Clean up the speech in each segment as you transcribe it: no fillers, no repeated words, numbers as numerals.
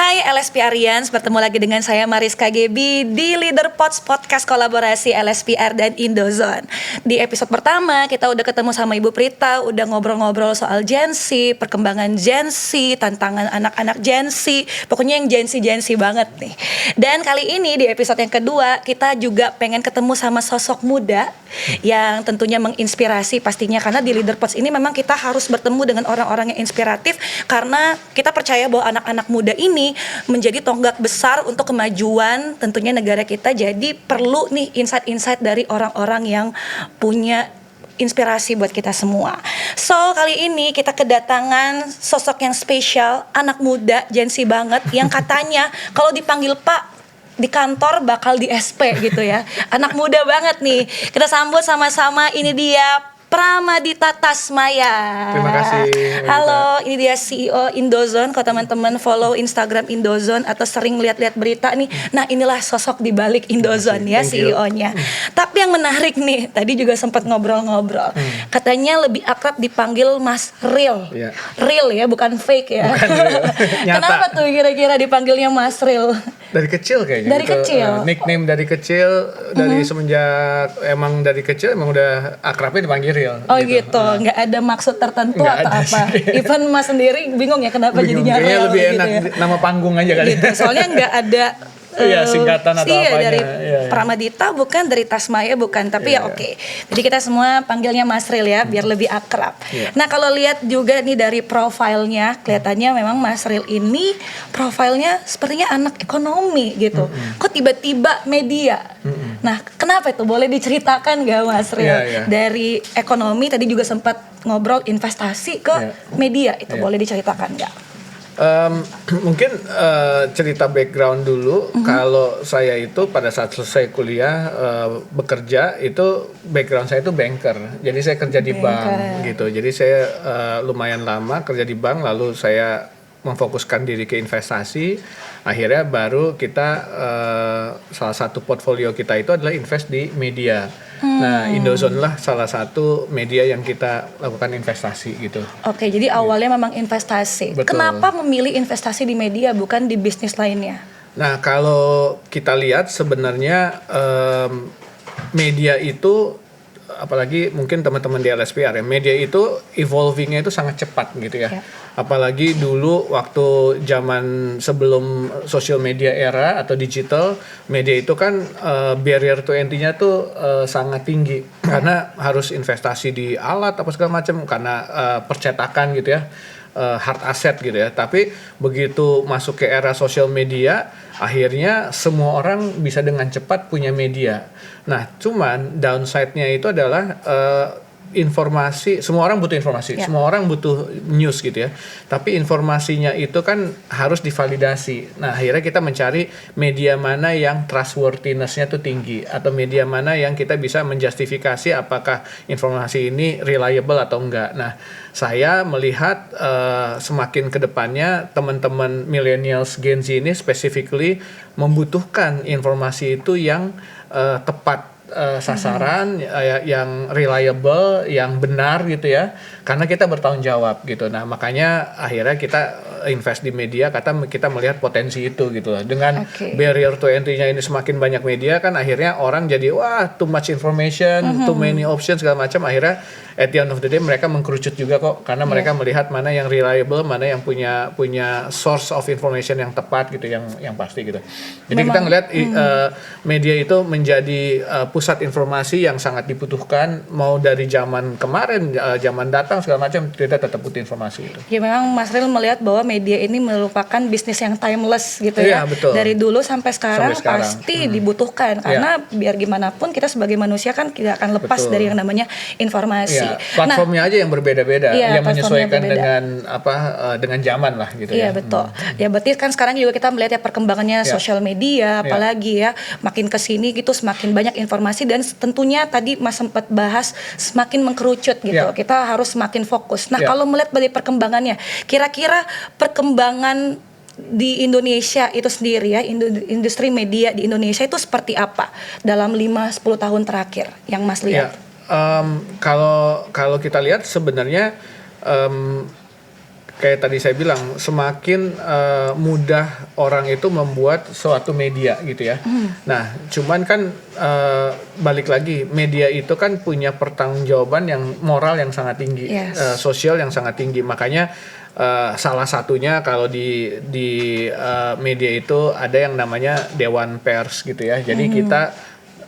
Hai LSPRians, bertemu lagi dengan saya Mariska Gebi di Leader Pods Podcast kolaborasi LSPR dan Indozone. Di episode pertama kita udah ketemu sama Ibu Prita, udah ngobrol-ngobrol soal Gen Z, perkembangan Gen Z, tantangan anak-anak Gen Z, pokoknya yang Gen Z banget nih. Dan kali ini di episode yang kedua kita juga pengen ketemu sama sosok muda yang tentunya menginspirasi pastinya, karena di Leader Pods ini memang kita harus bertemu dengan orang-orang yang inspiratif karena kita percaya bahwa anak-anak muda ini menjadi tonggak besar untuk kemajuan tentunya negara kita. Jadi perlu nih insight-insight dari orang-orang yang punya inspirasi buat kita semua. So kali ini kita kedatangan sosok yang spesial, anak muda Gen Z banget yang katanya kalau dipanggil Pak di kantor bakal di SP gitu ya. Anak muda banget nih. Kita sambut sama-sama, ini dia Pramadita Tasmaya. Terima kasih. Halo, ini dia CEO Indozone. Kalau teman-teman follow Instagram Indozone atau sering lihat-lihat berita nih, nah inilah sosok di balik Indozone ya, CEO-nya. Tapi yang menarik nih, tadi juga sempat ngobrol-ngobrol. Katanya lebih akrab dipanggil Mas Real. Yeah. Real ya, bukan fake ya. Bukan real. Kenapa tuh kira-kira dipanggilnya Mas Real? Dari kecil kayaknya. Dari kecil. Nickname dari kecil, dari semenjak emang dari kecil emang udah akrabnya dipanggil Real. Oh gitu, nggak ada maksud tertentu Nggak atau ada apa? sih. Even Mas sendiri bingung ya kenapa jadinya Kayaknya Real lebih gitu enak ya? nama panggung aja kali. Gitu, soalnya nggak ada Iya, singkatan atau apanya. dari Iya. Pramadita bukan, dari Tasmaya bukan, tapi ya Iya. oke. Jadi kita semua panggilnya Mas Real ya, biar lebih akrab. Iya. Nah kalau lihat juga nih dari profilnya, kelihatannya memang Mas Real ini profilnya sepertinya anak ekonomi gitu. Kok tiba-tiba media? Nah kenapa itu? Boleh diceritakan gak Mas Real? Iya. Dari ekonomi tadi juga sempat ngobrol investasi ke Iya. media, itu Iya. boleh diceritakan gak? Mungkin cerita background dulu. Kalau saya itu pada saat selesai kuliah bekerja itu background saya itu banker. Jadi saya kerja di bank gitu. Jadi saya lumayan lama kerja di bank, lalu saya memfokuskan diri ke investasi. Akhirnya baru kita salah satu portfolio kita itu adalah invest di media. Nah, Indozone lah salah satu media yang kita lakukan investasi gitu. Oke, jadi awalnya memang investasi. Betul. Kenapa memilih investasi di media bukan di bisnis lainnya? Nah, kalau kita lihat sebenarnya media itu, apalagi mungkin teman-teman di LSPR ya, media itu evolvingnya itu sangat cepat gitu ya. Apalagi dulu waktu zaman sebelum social media era atau digital, media itu kan barrier to entry-nya tuh sangat tinggi karena harus investasi di alat apa segala macam, karena percetakan gitu ya, hard asset gitu ya. Tapi begitu masuk ke era social media, akhirnya semua orang bisa dengan cepat punya media. Nah, cuman downside-nya itu adalah informasi, semua orang butuh informasi, semua orang butuh news gitu ya. Tapi informasinya itu kan harus divalidasi. Nah, akhirnya kita mencari media mana yang trustworthiness-nya tuh tinggi, atau media mana yang kita bisa menjustifikasi apakah informasi ini reliable atau enggak. Nah, saya melihat semakin ke depannya teman-teman millennials Gen Z ini specifically membutuhkan informasi itu yang tepat sasaran, yang reliable, yang benar gitu ya, karena kita bertanggung jawab gitu. Nah, makanya akhirnya kita invest di media, kita melihat potensi itu gitu loh. Dengan barrier to entry-nya ini semakin banyak media kan, akhirnya orang jadi wah too much information, too many options segala macam. Akhirnya at the end of the day mereka mengkerucut juga kok, karena mereka melihat mana yang reliable, mana yang punya source of information yang tepat gitu, yang pasti gitu. Jadi kita ngelihat media itu menjadi pusat informasi yang sangat dibutuhkan, mau dari zaman kemarin, zaman datang segala macam, kita tetap butuh informasi itu. Ya memang Mas Real melihat bahwa media ini merupakan bisnis yang timeless gitu ya. Betul. Dari dulu sampai sekarang, Sampai sekarang. pasti dibutuhkan, karena biar gimana pun kita sebagai manusia kan tidak akan lepas dari yang namanya informasi. Platformnya aja yang berbeda-beda, yang menyesuaikan berbeda. dengan zaman lah gitu ya. Iya betul. Ya berarti kan sekarang juga kita melihat ya perkembangannya sosial media, apalagi ya makin kesini gitu semakin banyak informasi, dan tentunya tadi Mas sempat bahas semakin mengkerucut gitu. Kita harus semakin fokus. Nah kalau melihat dari perkembangannya, kira-kira perkembangan di Indonesia itu sendiri ya, industri media di Indonesia itu seperti apa dalam 5-10 tahun terakhir yang Mas lihat? Kalau kita lihat sebenarnya kayak tadi saya bilang, semakin mudah orang itu membuat suatu media gitu ya. Nah, cuman kan balik lagi, media itu kan punya pertanggungjawaban yang moral yang sangat tinggi, Yes. sosial yang sangat tinggi. Makanya salah satunya kalau di media itu ada yang namanya Dewan Pers gitu ya. Jadi kita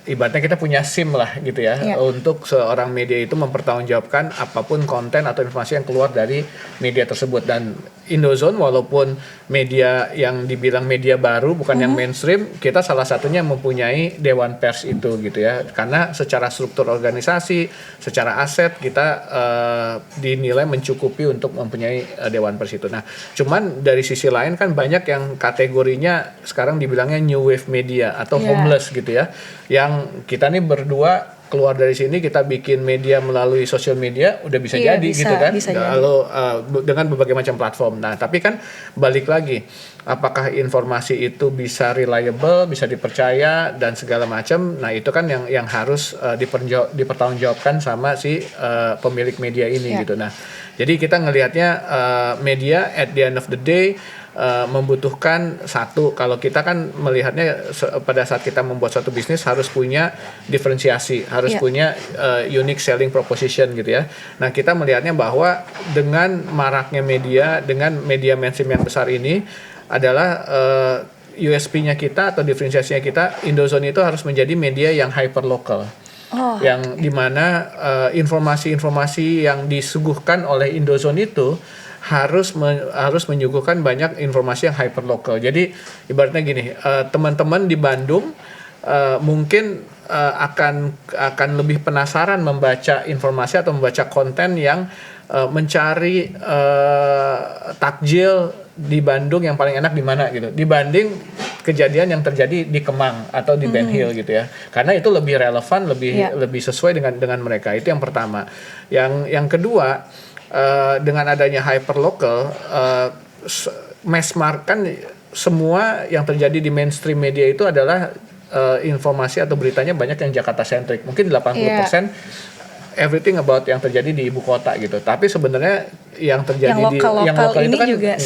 ibaratnya kita punya SIM lah gitu ya, untuk seorang media itu mempertanggungjawabkan apapun konten atau informasi yang keluar dari media tersebut. Dan Indozone walaupun media yang dibilang media baru bukan yang mainstream, kita salah satunya mempunyai Dewan Pers itu gitu ya, karena secara struktur organisasi, secara aset kita dinilai mencukupi untuk mempunyai Dewan Pers itu. Nah, cuman dari sisi lain kan banyak yang kategorinya sekarang dibilangnya new wave media atau homeless gitu ya, yang kita nih berdua keluar dari sini kita bikin media melalui sosial media udah bisa jadi gitu kan, lalu dengan berbagai macam platform. Nah, tapi kan balik lagi, apakah informasi itu bisa reliable, bisa dipercaya dan segala macam. Nah, itu kan yang harus dipertanggungjawabkan sama si pemilik media ini gitu. Nah, jadi kita ngelihatnya media at the end of the day membutuhkan satu, kalau kita kan melihatnya pada saat kita membuat suatu bisnis harus punya diferensiasi, harus punya unique selling proposition gitu ya. Nah, kita melihatnya bahwa dengan maraknya media, dengan media mainstream yang besar ini adalah USP-nya kita atau diferensiasinya kita, Indozone itu harus menjadi media yang hyper local. Yang dimana informasi-informasi yang disuguhkan oleh Indozone itu harus menyuguhkan banyak informasi yang hyper local. Jadi ibaratnya gini, teman-teman di Bandung mungkin akan lebih penasaran membaca informasi atau membaca konten yang mencari takjil di Bandung yang paling enak di mana gitu, dibanding kejadian yang terjadi di Kemang atau di Ben Hill gitu ya, karena itu lebih relevan, lebih sesuai dengan mereka. Itu yang pertama. Yang kedua, dengan adanya hyperlocal, mass market kan semua yang terjadi di mainstream media itu adalah informasi atau beritanya banyak yang Jakarta centric, mungkin 80% everything about yang terjadi di ibu kota gitu. Tapi sebenarnya yang terjadi yang lokal itu kan juga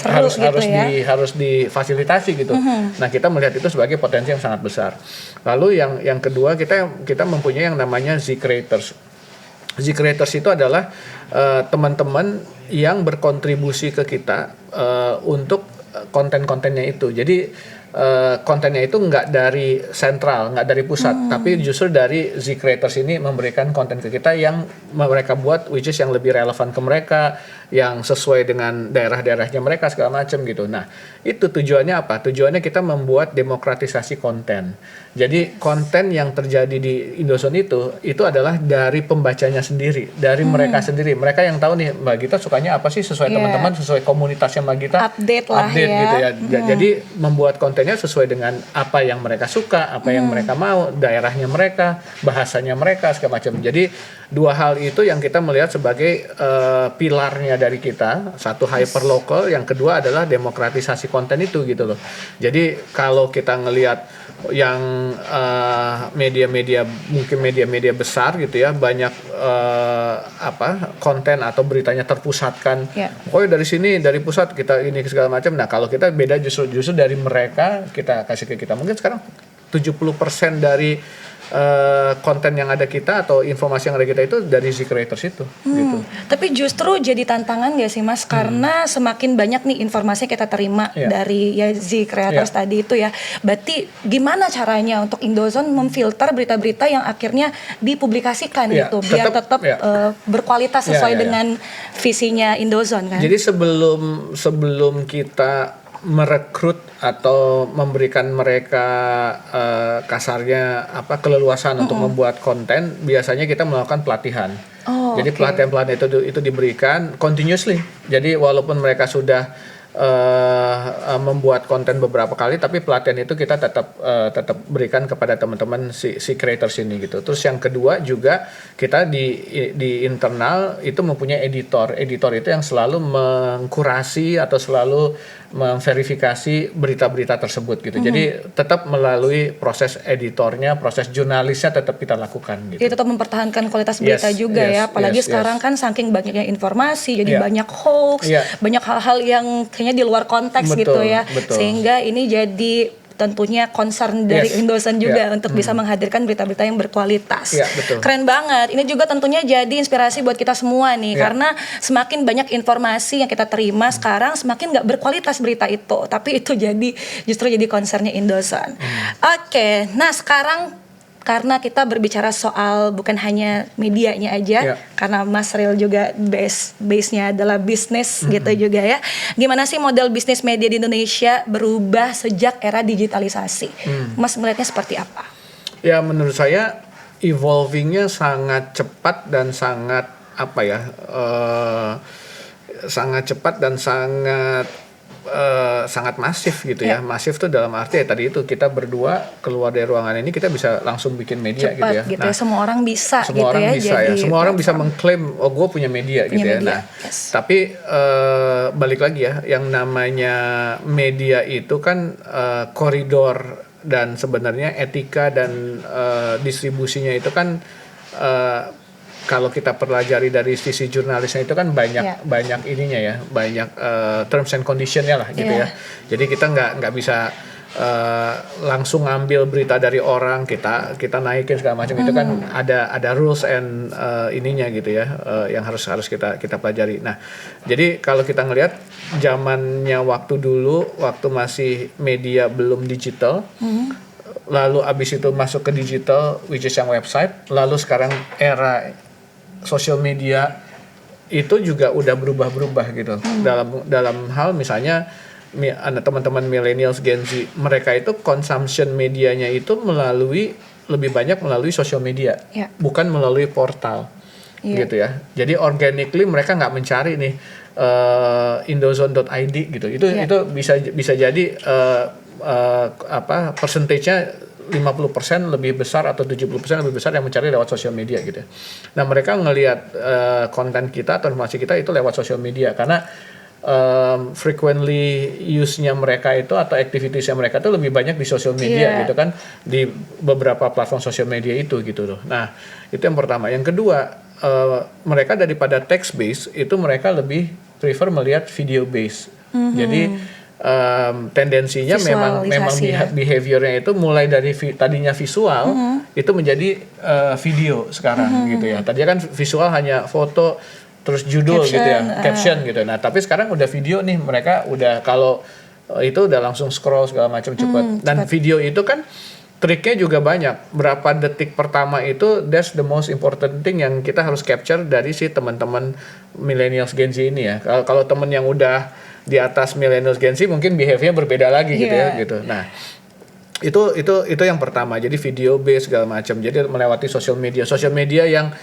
harus difasilitasi gitu. Nah, kita melihat itu sebagai potensi yang sangat besar. Lalu yang kedua, kita mempunyai yang namanya Z Creators. Z Creators itu adalah teman-teman yang berkontribusi ke kita untuk konten-kontennya itu. Jadi kontennya itu nggak dari sentral, nggak dari pusat, tapi justru dari Z Creators ini memberikan konten ke kita yang mereka buat, which is yang lebih relevan ke mereka, yang sesuai dengan daerah-daerahnya mereka segala macam gitu. Nah, itu tujuannya apa? Tujuannya kita membuat demokratisasi konten. Jadi konten yang terjadi di Indozone itu adalah dari pembacanya sendiri, dari mereka sendiri. Mereka yang tahu nih, Mbak Gita sukanya apa sih, sesuai teman-teman, sesuai komunitasnya Mbak Gita. Update gitu ya. Jadi membuat kontennya sesuai dengan apa yang mereka suka, apa yang mereka mau, daerahnya mereka, bahasanya mereka segala macam. Jadi dua hal itu yang kita melihat sebagai pilarnya dari kita. Satu hyperlocal, yang kedua adalah demokratisasi konten itu gitu loh. Jadi kalau kita ngelihat yang media-media, mungkin media-media besar gitu ya, banyak konten atau beritanya terpusatkan. Pokoknya dari sini, dari pusat kita ini segala macam. Nah, kalau kita beda justru dari mereka, kita kasih ke kita. Mungkin sekarang 70% dari konten yang ada kita atau informasi yang ada kita itu dari Z Creators itu gitu. Tapi justru jadi tantangan gak sih Mas, karena semakin banyak nih informasi yang kita terima dari Z Creators tadi itu ya. Berarti gimana caranya untuk Indozone memfilter berita-berita yang akhirnya dipublikasikan gitu biar tetap berkualitas sesuai dengan visinya Indozone kan. Jadi sebelum kita merekrut atau memberikan mereka kasarnya keleluasan untuk membuat konten, biasanya kita melakukan pelatihan. Jadi pelatihan itu diberikan continuously. Jadi walaupun mereka sudah membuat konten beberapa kali, tapi pelatihan itu kita tetap berikan kepada teman-teman si creators ini gitu. Terus yang kedua juga kita di internal itu mempunyai editor itu yang selalu mengkurasi atau selalu memverifikasi berita-berita tersebut gitu. Jadi tetap melalui proses editornya, proses jurnalisnya tetap kita lakukan gitu. Jadi tetap mempertahankan kualitas berita juga ya. Apalagi sekarang kan saking banyaknya informasi, jadi banyak hoax, banyak hal-hal yang kayaknya di luar konteks gitu ya. Sehingga ini jadi tentunya concern dari Indozone juga untuk bisa menghadirkan berita-berita yang berkualitas. Keren banget. Ini juga tentunya jadi inspirasi buat kita semua nih, karena semakin banyak informasi yang kita terima sekarang, semakin nggak berkualitas berita itu. Tapi itu justru jadi concernnya Indozone. Oke, nah sekarang karena kita berbicara soal bukan hanya medianya aja, karena Mas Ril juga base-nya adalah bisnis gitu juga ya. Gimana sih model bisnis media di Indonesia berubah sejak era digitalisasi? Mas melihatnya seperti apa? Ya menurut saya evolvingnya sangat cepat dan sangat sangat cepat dan sangat masif gitu ya. Masif tuh dalam arti ya tadi itu kita berdua keluar dari ruangan ini kita bisa langsung bikin media cepat, gitu ya. Gitu ya. Semua orang bisa semua gitu orang ya. Bisa ya. Semua orang bisa mengklaim gue punya media gitu ya. Nah, tapi balik lagi ya, yang namanya media itu kan koridor dan sebenarnya etika dan distribusinya itu kan kalau kita pelajari dari sisi jurnalisnya itu kan banyak ininya ya, banyak terms and conditionnya lah gitu ya. Jadi kita nggak bisa langsung ngambil berita dari orang kita naikin segala macam. Itu kan ada rules and ininya gitu ya, yang harus kita pelajari. Nah, jadi kalau kita ngelihat zamannya waktu dulu, waktu masih media belum digital, lalu abis itu masuk ke digital, which is yang website, lalu sekarang era sosial media itu juga udah berubah gitu. Dalam hal misalnya teman-teman millennials Gen Z, mereka itu consumption medianya itu lebih banyak melalui sosial media, bukan melalui portal gitu ya. Jadi organically mereka nggak mencari nih indozone.id gitu. Itu bisa jadi persentasenya 50% lebih besar atau 70% lebih besar yang mencari lewat sosial media gitu. Nah, mereka ngelihat konten kita atau informasi kita itu lewat sosial media karena frequently use-nya mereka itu atau activities-nya mereka itu lebih banyak di sosial media gitu kan, di beberapa platform sosial media itu gitu loh. Nah, itu yang pertama. Yang kedua, mereka daripada text base itu mereka lebih prefer melihat video base. Jadi tendensinya memang behaviornya itu mulai dari tadinya visual itu menjadi video sekarang gitu ya. Tadinya kan visual hanya foto terus judul caption, gitu ya, caption gitu. Nah, tapi sekarang udah video nih, mereka udah kalau itu udah langsung scroll segala macam cepet. Dan video itu kan triknya juga banyak. Berapa detik pertama itu that's the most important thing yang kita harus capture dari si teman-teman millennials Gen Z ini ya. Kalau teman yang udah di atas millennials Gen Z mungkin behaviornya berbeda lagi gitu ya gitu. Nah, itu yang pertama. Jadi video base segala macam. Jadi melewati sosial media yang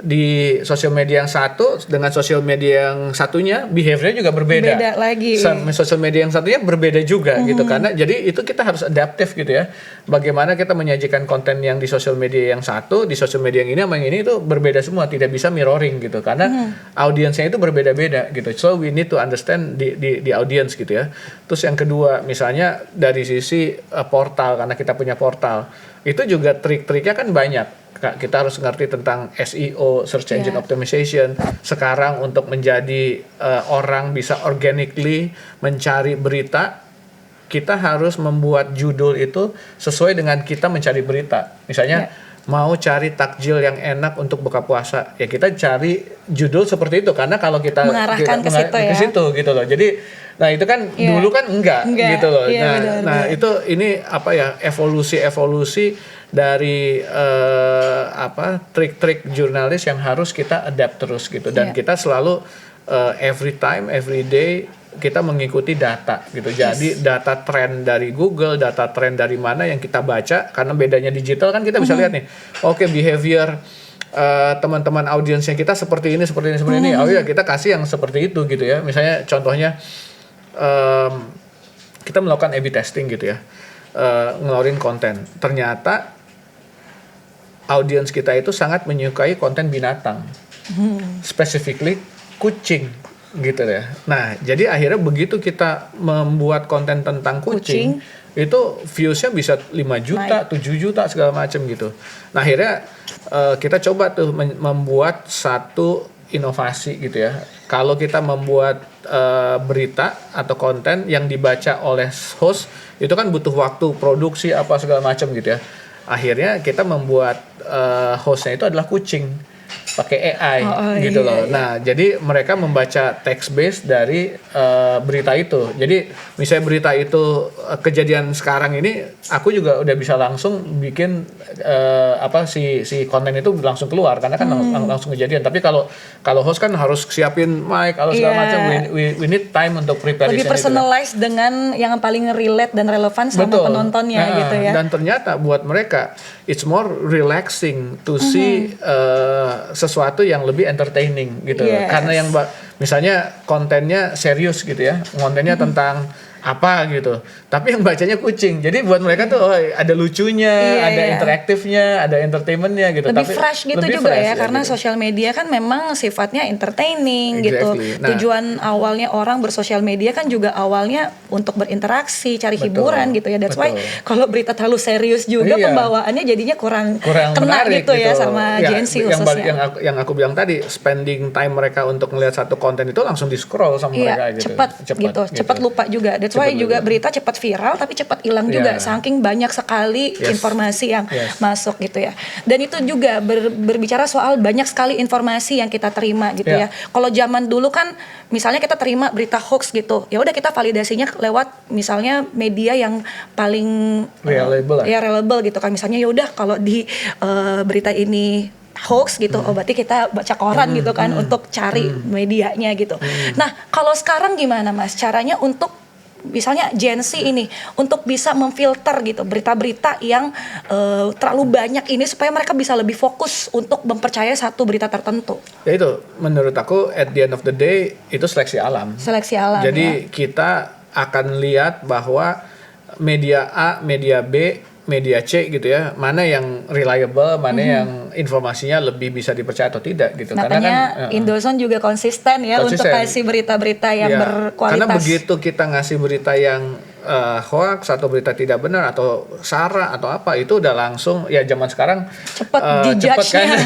di sosial media yang satu dengan sosial media yang satunya behaviornya juga berbeda. Beda lagi. Sosial media yang satunya berbeda juga gitu, karena jadi itu kita harus adaptif gitu ya. Bagaimana kita menyajikan konten yang di sosial media yang satu, di sosial media yang ini sama yang ini itu berbeda semua, tidak bisa mirroring gitu karena audiensnya itu berbeda-beda gitu. So we need to understand di audience gitu ya. Terus yang kedua misalnya dari sisi portal, karena kita punya portal, itu juga trik-triknya kan banyak. Kita harus ngerti tentang SEO, search engine optimization. Sekarang untuk menjadi orang bisa organically mencari berita, kita harus membuat judul itu sesuai dengan kita mencari berita. Misalnya mau cari takjil yang enak untuk buka puasa, ya kita cari judul seperti itu karena kalau kita mengarahkan ke situ gitu loh. Jadi nah itu kan dulu kan enggak gitu loh. Nah itu ini evolusi dari trik-trik jurnalis yang harus kita adapt terus gitu, dan kita selalu every time every day kita mengikuti data gitu. Jadi data tren dari Google, data tren dari mana yang kita baca, karena bedanya digital kan kita bisa lihat nih, behavior teman-teman audiensnya kita seperti ini. Oh ya kita kasih yang seperti itu gitu ya. Misalnya contohnya kita melakukan A/B testing gitu ya, ngeluarin konten. Ternyata audiens kita itu sangat menyukai konten binatang, specifically kucing gitu ya. Nah, jadi akhirnya begitu kita membuat konten tentang kucing. Itu viewsnya bisa 5 juta, 7 juta segala macam gitu. Nah akhirnya kita coba tuh membuat satu inovasi gitu ya. Kalau kita membuat berita atau konten yang dibaca oleh host itu kan butuh waktu produksi apa segala macam gitu ya. Akhirnya kita membuat hostnya itu adalah kucing pakai AI gitu loh. Iya. Nah, jadi mereka membaca text base dari berita itu. Jadi misalnya berita itu kejadian sekarang ini, aku juga udah bisa langsung bikin si konten itu langsung keluar karena kan langsung kejadian. Tapi kalau host kan harus siapin mic atau segala macam. We need time untuk preparation. Lebih personalized dengan yang paling relate dan relevan sama penontonnya gitu ya. Dan ternyata buat mereka it's more relaxing to see sesuatu yang lebih entertaining gitu. Karena yang misalnya kontennya serius gitu ya, kontennya tentang apa gitu, tapi yang bacanya kucing, jadi buat mereka tuh ada lucunya, ada interaktifnya, ada entertainmentnya gitu. Lebih tapi fresh gitu lebih juga fresh, ya, karena gitu. sosial media kan memang sifatnya entertaining gitu. Nah, tujuan awalnya orang bersosial media kan juga awalnya untuk berinteraksi, cari hiburan gitu ya. That's why kalau berita terlalu serius juga pembawaannya jadinya kurang kena menarik, gitu ya sama Gen Z khususnya. Yang aku bilang tadi, spending time mereka untuk melihat satu konten itu langsung di scroll sama mereka gitu. Cepat lupa juga. That's why juga berita cepat viral tapi cepat hilang juga, saking banyak sekali informasi yang masuk gitu ya. Dan itu juga berbicara soal banyak sekali informasi yang kita terima gitu ya. Kalau zaman dulu kan misalnya kita terima berita hoax gitu, ya udah kita validasinya lewat misalnya media yang paling reliable gitu kan. Misalnya ya udah kalau di berita ini hoax gitu, berarti kita baca koran gitu kan untuk cari medianya gitu. Nah kalau sekarang gimana Mas caranya untuk misalnya Gen Z ini untuk bisa memfilter gitu berita-berita yang terlalu banyak ini supaya mereka bisa lebih fokus untuk mempercayai satu berita tertentu? Ya itu menurut aku at the end of the day itu seleksi alam. Jadi kita akan lihat bahwa media A, media B, media C gitu ya, mana yang reliable, mana yang informasinya lebih bisa dipercaya atau tidak gitu. Makanya Indozone juga konsisten untuk kasih berita-berita yang berkualitas. Karena begitu kita ngasih berita yang hoax atau berita tidak benar atau sara atau apa, itu udah langsung ya zaman sekarang cepet dijudge-nya.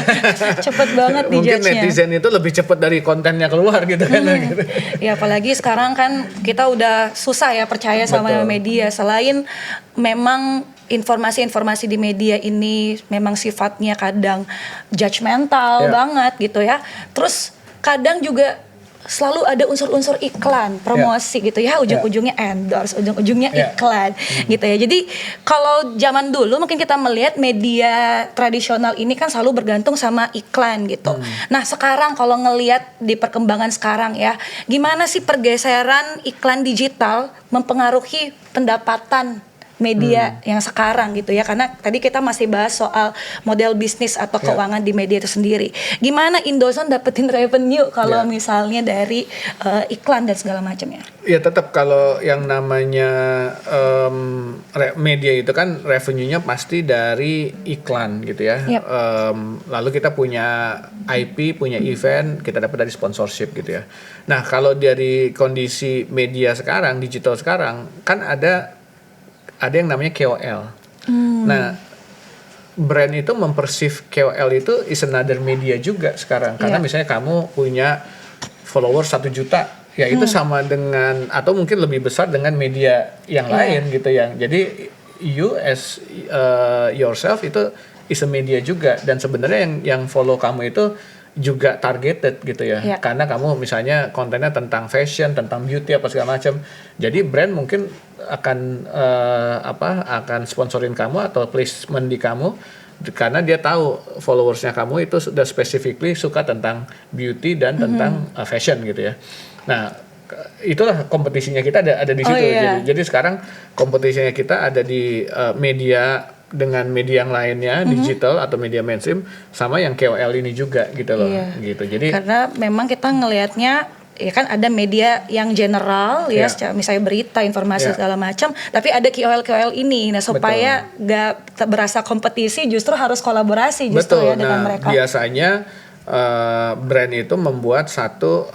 Cepet banget dijudge-nya. Mungkin netizen itu lebih cepet dari kontennya keluar gitu kan. Gitu. Ya apalagi sekarang kan kita udah susah ya percaya sama media, selain memang informasi-informasi di media ini memang sifatnya kadang judgmental banget gitu ya. Terus kadang juga selalu ada unsur-unsur iklan, promosi gitu ya, ujung-ujungnya endorse, ujung-ujungnya iklan gitu ya. Jadi kalau zaman dulu mungkin kita melihat media tradisional ini kan selalu bergantung sama iklan gitu. Nah sekarang kalau ngelihat di perkembangan sekarang ya, gimana sih pergeseran iklan digital mempengaruhi pendapatan media yang sekarang gitu ya, karena tadi kita masih bahas soal model bisnis atau keuangan di media itu sendiri. Gimana Indozone dapetin revenue kalau misalnya dari iklan dan segala macamnya? Ya tetap kalau yang namanya media itu kan revenue-nya pasti dari iklan gitu ya. Lalu kita punya IP, punya event, kita dapat dari sponsorship gitu ya. Nah kalau dari kondisi media sekarang, digital sekarang, kan ada yang namanya KOL. Nah, brand itu mempersif KOL itu is another media juga sekarang. Karena misalnya kamu punya followers 1 juta, ya itu sama dengan atau mungkin lebih besar dengan media yang lain gitu ya. Jadi you as yourself itu is a media juga, dan sebenarnya yang follow kamu itu juga targeted gitu ya. Karena kamu misalnya kontennya tentang fashion, tentang beauty apa segala macam. Jadi brand mungkin akan sponsorin kamu atau placement di kamu karena dia tahu followersnya kamu itu sudah specifically suka tentang beauty dan tentang fashion gitu ya. Nah, itulah kompetisinya kita ada di situ. Jadi sekarang kompetisinya kita ada di media dengan media yang lainnya, digital atau media mainstream, sama yang KOL ini juga gitu loh. Gitu. Jadi karena memang kita ngelihatnya ya kan ada media yang general ya, misalnya berita, informasi segala macam, tapi ada KOL ini. Nah, supaya nggak berasa kompetisi, justru harus kolaborasi justru ya dengan mereka. Biasanya brand itu membuat satu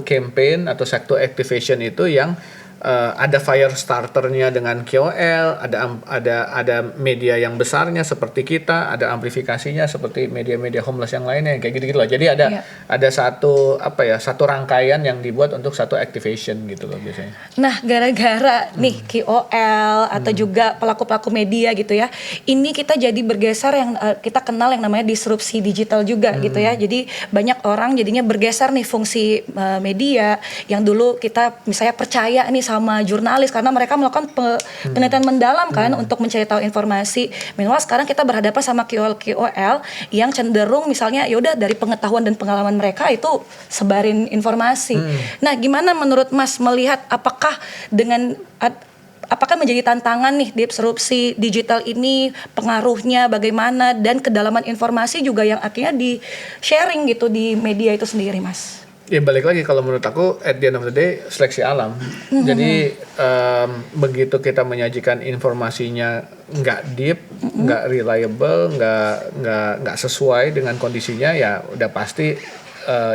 campaign atau satu activation itu yang ada fire starternya dengan KOL, ada media yang besarnya seperti kita, ada amplifikasinya seperti media-media homeless yang lainnya, kayak gitu-gitu loh. Jadi ada satu rangkaian yang dibuat untuk satu activation gitu loh biasanya. Nah, gara-gara nih KOL atau juga pelaku-pelaku media gitu ya, ini kita jadi bergeser yang kita kenal yang namanya disrupsi digital juga gitu ya. Jadi banyak orang jadinya bergeser nih fungsi media yang dulu kita misalnya percaya nih sama jurnalis karena mereka melakukan penelitian mendalam kan untuk mencari tahu informasi. Minimal sekarang kita berhadapan sama KOL yang cenderung misalnya yaudah dari pengetahuan dan pengalaman mereka itu sebarin informasi. Nah, gimana menurut Mas melihat apakah menjadi tantangan nih disrupsi digital ini, pengaruhnya bagaimana, dan kedalaman informasi juga yang akhirnya di sharing gitu di media itu sendiri, Mas? Ya balik lagi, kalau menurut aku at the end of the day seleksi alam. Jadi begitu kita menyajikan informasinya nggak deep, nggak reliable, nggak sesuai dengan kondisinya, ya udah pasti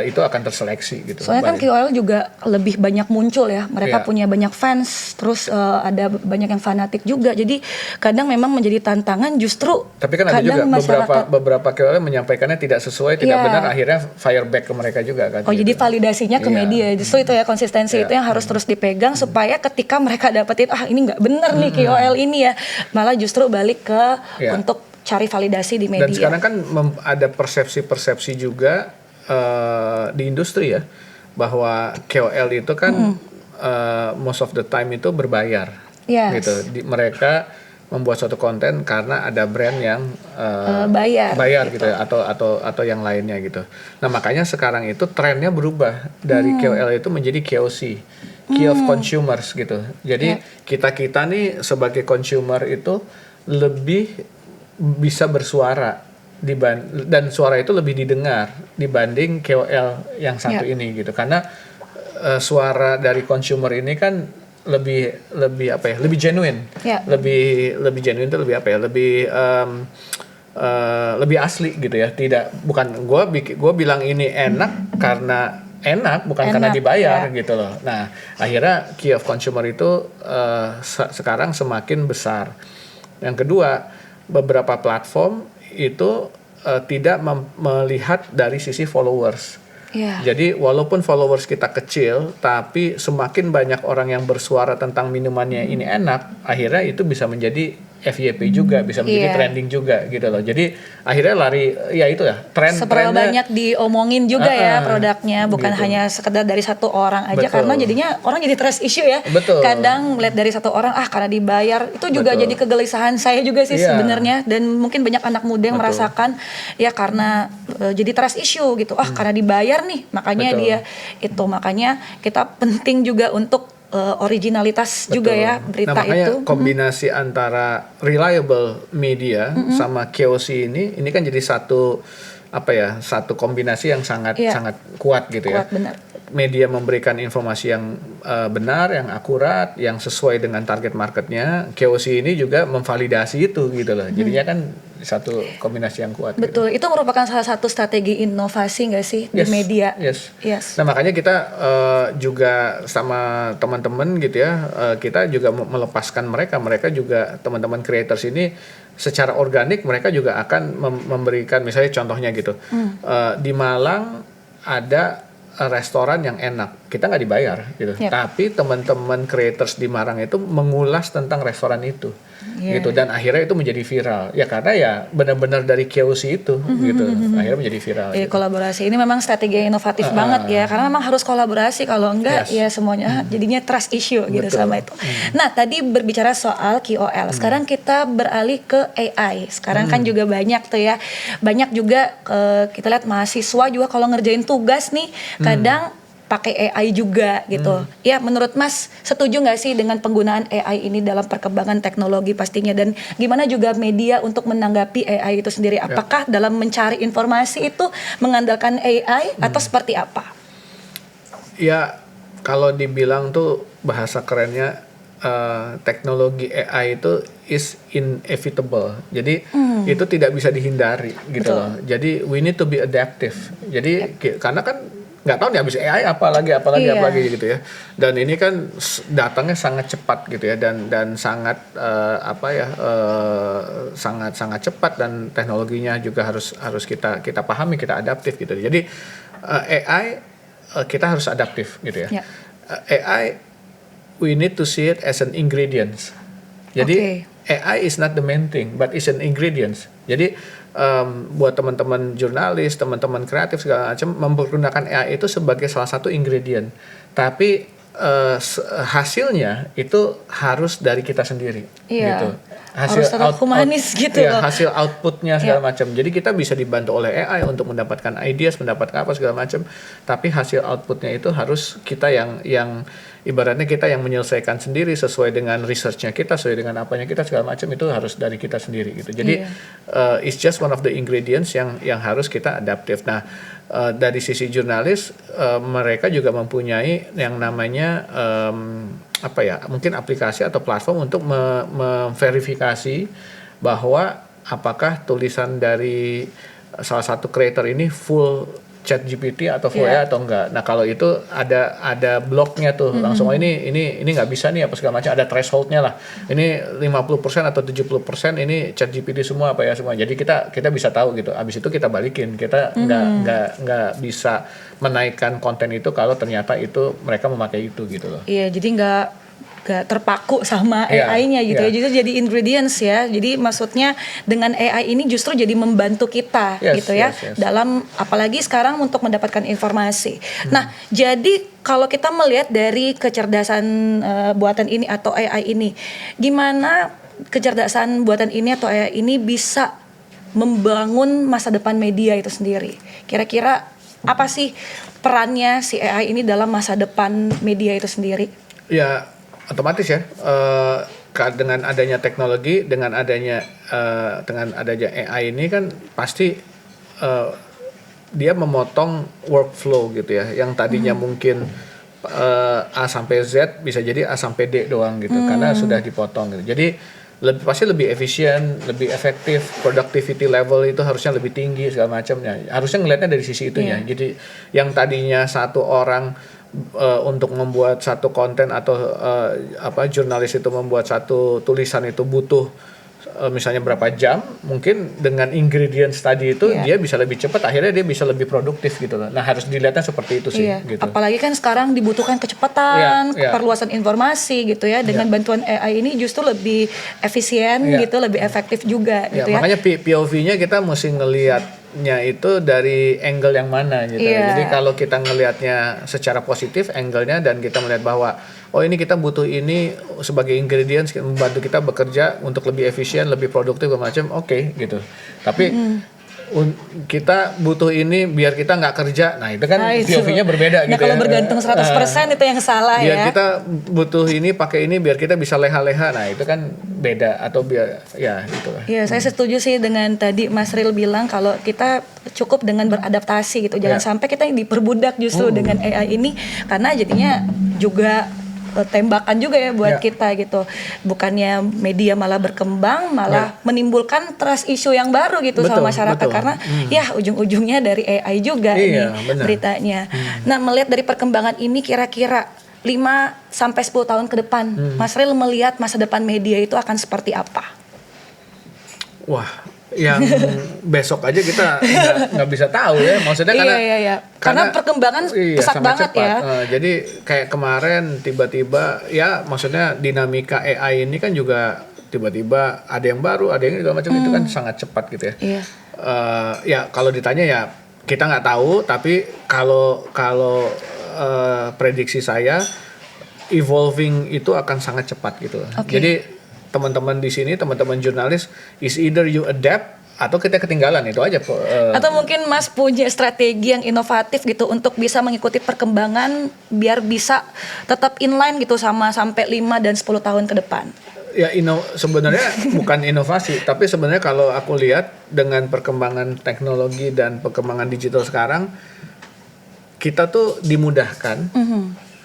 itu akan terseleksi gitu. Soalnya kan KOL juga lebih banyak muncul ya, mereka punya banyak fans, terus ada banyak yang fanatik juga, jadi kadang memang menjadi tantangan justru. Tapi kan ada juga beberapa KOL menyampaikannya tidak sesuai, tidak benar, akhirnya fire back ke mereka juga kan. Jadi validasinya ke media, justru itu ya konsistensi itu yang harus terus dipegang supaya ketika mereka dapetin ini nggak benar nih KOL ini ya, malah justru balik ke untuk cari validasi di media. Dan sekarang kan ada persepsi juga di industri ya, bahwa KOL itu kan most of the time itu berbayar, gitu. Mereka membuat suatu konten karena ada brand yang bayar gitu ya, atau yang lainnya gitu. Nah, makanya sekarang itu trennya berubah dari KOL itu menjadi KOC, Key of Consumers gitu. Jadi kita nih sebagai consumer itu lebih bisa bersuara dan suara itu lebih didengar dibanding KOL yang satu ini gitu, karena suara dari consumer ini kan lebih genuine, lebih genuine itu lebih asli gitu ya. Bukan gue bilang ini enak karena enak, bukan karena dibayar gitu loh. Nah, akhirnya key of consumer itu sekarang semakin besar. Yang kedua, beberapa platform itu tidak melihat dari sisi followers. Jadi walaupun followers kita kecil, tapi semakin banyak orang yang bersuara tentang minumannya ini enak, akhirnya itu bisa menjadi FYP juga, bisa menjadi trending juga gitu loh. Jadi akhirnya lari seberapa banyak diomongin juga ya produknya, bukan hanya sekedar dari satu orang aja. Karena jadinya orang jadi trust issue ya. Kadang lihat dari satu orang karena dibayar, itu juga jadi kegelisahan saya juga sih sebenarnya, dan mungkin banyak anak muda yang merasakan ya karena jadi trust issue gitu. Karena dibayar nih, makanya makanya kita penting juga untuk originalitas juga ya berita makanya kombinasi antara reliable media sama KOC ini kan jadi satu kombinasi yang sangat kuat gitu ya. Benar. Media memberikan informasi yang benar, yang akurat, yang sesuai dengan target marketnya. KOC ini juga memvalidasi itu gitu loh. Jadinya kan satu kombinasi yang kuat. Betul, gitu. Itu merupakan salah satu strategi inovasi nggak sih di media? Yes. Nah, makanya kita juga sama teman-teman gitu ya, kita juga melepaskan mereka juga teman-teman creators ini secara organik mereka juga akan memberikan, misalnya contohnya gitu, di Malang ada restoran yang enak, kita nggak dibayar gitu, tapi teman-teman creators di Malang itu mengulas tentang restoran itu, gitu, dan akhirnya itu menjadi viral, ya karena ya benar-benar dari KOC itu, gitu, akhirnya menjadi viral. Gitu. Kolaborasi ini memang strategi inovatif banget ya, karena memang harus kolaborasi, kalau enggak ya semuanya jadinya trust issue gitu sama itu. Nah, tadi berbicara soal KOL, sekarang kita beralih ke AI. Sekarang kan juga banyak tuh ya, banyak juga kita lihat mahasiswa juga kalau ngerjain tugas nih kadang pakai AI juga gitu. Ya, menurut Mas setuju nggak sih dengan penggunaan AI ini dalam perkembangan teknologi pastinya, dan gimana juga media untuk menanggapi AI itu sendiri? Apakah dalam mencari informasi itu mengandalkan AI atau seperti apa? Ya kalau dibilang tuh bahasa kerennya teknologi AI itu is inevitable. Jadi itu tidak bisa dihindari gitu Betul. loh. Jadi we need to be adaptive. Jadi karena kan nggak tahu nih habis AI apalagi Iya. gitu ya. Dan ini kan datangnya sangat cepat gitu ya dan sangat sangat cepat dan teknologinya juga harus kita pahami, kita adaptif gitu. Jadi AI kita harus adaptif gitu ya. Ya. AI we need to see it as an ingredients. Jadi AI is not the main thing, but it's an ingredients. Jadi buat teman-teman jurnalis, teman-teman kreatif segala macam menggunakan AI itu sebagai salah satu ingredient. Tapi hasilnya itu harus dari kita sendiri, Iya. gitu. Harus humanis gitu ya, loh. hasil outputnya segala macam. Jadi kita bisa dibantu oleh AI untuk mendapatkan ideas, mendapatkan apa segala macam. Tapi hasil outputnya itu harus kita yang ibaratnya kita yang menyelesaikan sendiri sesuai dengan researchnya kita, sesuai dengan apanya kita segala macam itu harus dari kita sendiri gitu. Jadi it's just one of the ingredients yang harus kita adaptif. Nah dari sisi jurnalis mereka juga mempunyai yang namanya mungkin aplikasi atau platform untuk memverifikasi bahwa apakah tulisan dari salah satu creator ini full ChatGPT atau full AI atau enggak. Nah kalau itu ada bloknya tuh langsung ini nggak bisa nih apa segala macam, ada thresholdnya lah. Ini 50% atau 70% ini ChatGPT semua apa ya semua. Jadi kita bisa tahu gitu. Abis itu kita balikin. Kita nggak bisa menaikkan konten itu kalau ternyata itu mereka memakai itu gitu loh. Iya, jadi nggak terpaku sama AI-nya gitu ya. Jadi ingredients ya. Jadi maksudnya dengan AI ini justru jadi membantu kita gitu ya. Dalam apalagi sekarang untuk mendapatkan informasi. Nah, jadi kalau kita melihat dari kecerdasan buatan ini atau AI ini, gimana kecerdasan buatan ini atau AI ini bisa membangun masa depan media itu sendiri? Kira-kira apa sih perannya si AI ini dalam masa depan media itu sendiri? Ya otomatis ya dengan adanya teknologi, dengan adanya AI ini kan pasti dia memotong workflow gitu ya, yang tadinya mungkin A sampai Z bisa jadi A sampai D doang gitu karena sudah dipotong gitu. Jadi pasti lebih efisien, lebih efektif, productivity level itu harusnya lebih tinggi segala macamnya. Harusnya ngelihatnya dari sisi itunya. Jadi yang tadinya satu orang untuk membuat satu konten atau jurnalis itu membuat satu tulisan itu butuh misalnya berapa jam, mungkin dengan ingredients tadi itu dia bisa lebih cepat, akhirnya dia bisa lebih produktif gitu loh. Nah harus dilihatnya seperti itu sih. Gitu. Apalagi kan sekarang dibutuhkan kecepatan, perluasan informasi gitu ya. Dengan bantuan AI ini justru lebih efisien gitu, lebih efektif juga gitu ya. Makanya POV-nya kita mesti ngelihatnya itu dari angle yang mana gitu. Jadi kalau kita ngelihatnya secara positif angle-nya dan kita melihat bahwa oh ini kita butuh ini sebagai ingredients membantu kita bekerja untuk lebih efisien, lebih produktif macam oke gitu. Tapi kita butuh ini biar kita nggak kerja. Nah itu kan POV-nya berbeda gitu ya. Kalau bergantung 100% itu yang salah biar ya. Biar kita butuh ini pakai ini biar kita bisa leha-leha. Nah itu kan beda atau biar ya gitu lah. Iya, saya setuju sih dengan tadi Mas Ril bilang kalau kita cukup dengan beradaptasi gitu. Jangan sampai kita yang diperbudak justru dengan AI ini karena jadinya juga tembakan juga ya buat kita gitu. Bukannya media malah berkembang, malah menimbulkan trust issue yang baru gitu sama masyarakat karena ya ujung-ujungnya dari AI juga nih beritanya. Nah, melihat dari perkembangan ini kira-kira 5 sampai 10 tahun ke depan, Mas Ril melihat masa depan media itu akan seperti apa? Wah, yang besok aja kita nggak bisa tahu ya, maksudnya karena perkembangan pesat banget cepat. Ya. Jadi kayak kemarin tiba-tiba ya, maksudnya dinamika AI ini kan juga tiba-tiba ada yang baru, ada yang segala macam itu kan sangat cepat gitu ya. Ya kalau ditanya ya kita nggak tahu, tapi kalau prediksi saya evolving itu akan sangat cepat gitu. Jadi teman-teman di sini, teman-teman jurnalis, is either you adapt atau kita ketinggalan, itu aja. Atau mungkin Mas punya strategi yang inovatif gitu untuk bisa mengikuti perkembangan biar bisa tetap inline gitu sama sampai 5 dan 10 tahun ke depan. Ya sebenarnya bukan inovasi, tapi sebenarnya kalau aku lihat dengan perkembangan teknologi dan perkembangan digital sekarang, kita tuh dimudahkan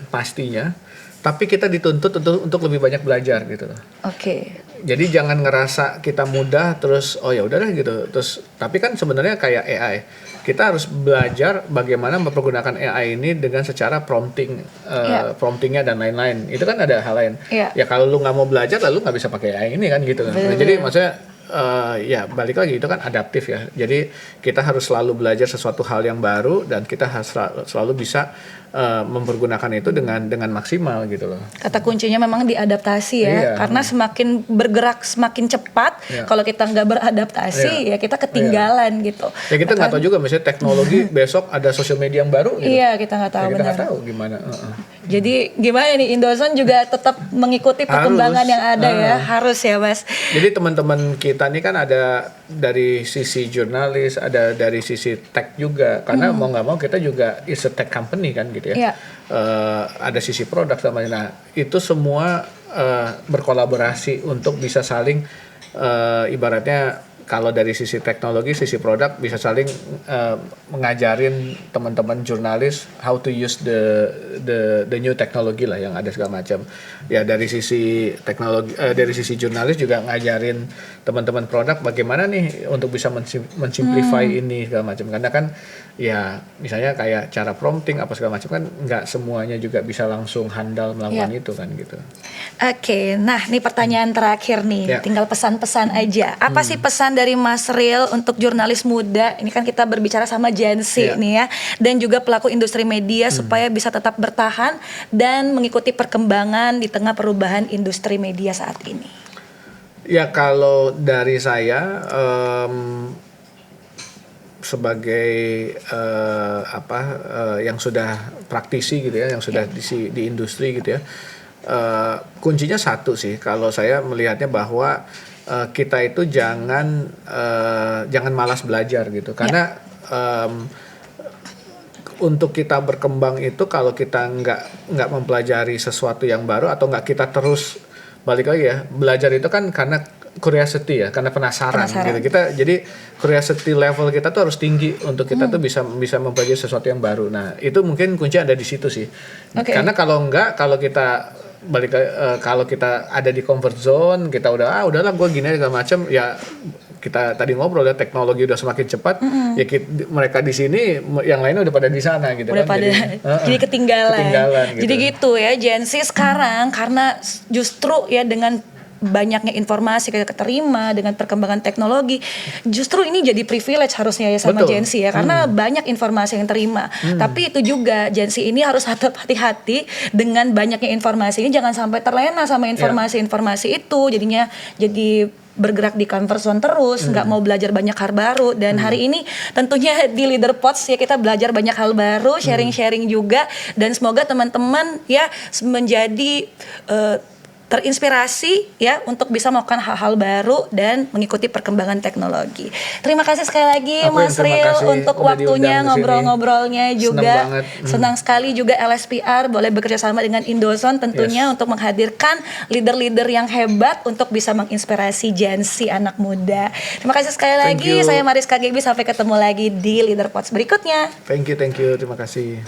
pastinya, tapi kita dituntut untuk lebih banyak belajar gitu loh. Oke. Jadi jangan ngerasa kita mudah terus oh ya udahlah gitu. Terus tapi kan sebenarnya kayak AI. Kita harus belajar bagaimana mempergunakan AI ini dengan secara promptingnya dan lain-lain. Itu kan ada hal lain. Ya kalau lu nggak mau belajar lalu nggak bisa pakai AI ini kan gitu kan. Jadi maksudnya ya balik lagi itu kan adaptif ya. Jadi kita harus selalu belajar sesuatu hal yang baru dan kita harus selalu bisa mempergunakan itu dengan maksimal gitu loh. Kata kuncinya memang diadaptasi ya, karena semakin bergerak semakin cepat. Kalau kita nggak beradaptasi ya kita ketinggalan gitu. Ya kita nggak tahu juga misalnya teknologi besok ada sosial media yang baru. Gitu. Iya kita nggak tahu. Ya, kita nggak tahu gimana. Jadi gimana nih Indozone juga tetap mengikuti perkembangan yang ada ya, harus ya Mas. Jadi teman-teman kita nih kan ada dari sisi jurnalis, ada dari sisi tech juga, karena mau nggak mau kita juga is a tech company kan gitu ya. Ada sisi produk sama, nah itu semua berkolaborasi untuk bisa saling ibaratnya kalau dari sisi teknologi, sisi produk bisa saling mengajarin teman-teman jurnalis how to use the new technology lah yang ada segala macam. Ya dari sisi teknologi, dari sisi jurnalis juga ngajarin teman-teman produk bagaimana nih untuk bisa mensimplify ini segala macam. Karena kan ya misalnya kayak cara prompting apa segala macam kan nggak semuanya juga bisa langsung handal melakukan itu kan gitu. Oke, nah ini pertanyaan terakhir nih, tinggal pesan-pesan aja. Apa sih pesan dari Mas Ril untuk jurnalis muda? Ini kan kita berbicara sama Gen Z nih ya, dan juga pelaku industri media supaya bisa tetap bertahan dan mengikuti perkembangan di tengah perubahan industri media saat ini. Ya kalau dari saya sebagai yang sudah praktisi gitu ya, yang sudah di industri gitu ya, kuncinya satu sih kalau saya melihatnya bahwa kita itu jangan malas belajar gitu, karena untuk kita berkembang itu kalau kita nggak mempelajari sesuatu yang baru atau nggak kita terus balik lagi ya, belajar itu kan karena curiosity ya, karena penasaran. Gitu. Jadi curiosity level kita tuh harus tinggi untuk kita tuh bisa mempelajari sesuatu yang baru. Nah itu mungkin kunci ada di situ sih. Karena kalau kita kalau kita ada di comfort zone, kita udahlah gue gini segala macam ya. Kita tadi ngobrol ya, teknologi udah semakin cepat, ya mereka di sini, yang lainnya udah pada di sana gitu udah kan. Jadi ketinggalan gitu. Jadi gitu ya, Gen Z sekarang karena justru ya dengan banyaknya informasi kita terima dengan perkembangan teknologi, justru ini jadi privilege harusnya ya sama Gen Z ya, karena banyak informasi yang terima. Tapi itu juga Gen Z ini harus hati-hati dengan banyaknya informasi ini, jangan sampai terlena sama informasi-informasi itu, jadinya jadi bergerak di comfort zone terus, nggak mau belajar banyak hal baru. Dan hari ini tentunya di Leader Pods ya kita belajar banyak hal baru, sharing-sharing juga, dan semoga teman-teman ya menjadi terinspirasi ya untuk bisa melakukan hal-hal baru dan mengikuti perkembangan teknologi. Terima kasih sekali lagi Mas Ril untuk waktunya, ngobrol-ngobrolnya juga. Senang sekali juga LSPR boleh bekerja sama dengan Indozone tentunya untuk menghadirkan leader-leader yang hebat untuk bisa menginspirasi Gen Z anak muda. Terima kasih sekali lagi. Saya Mariska Gebi, sampai ketemu lagi di Leader Pods berikutnya. Thank you. Terima kasih.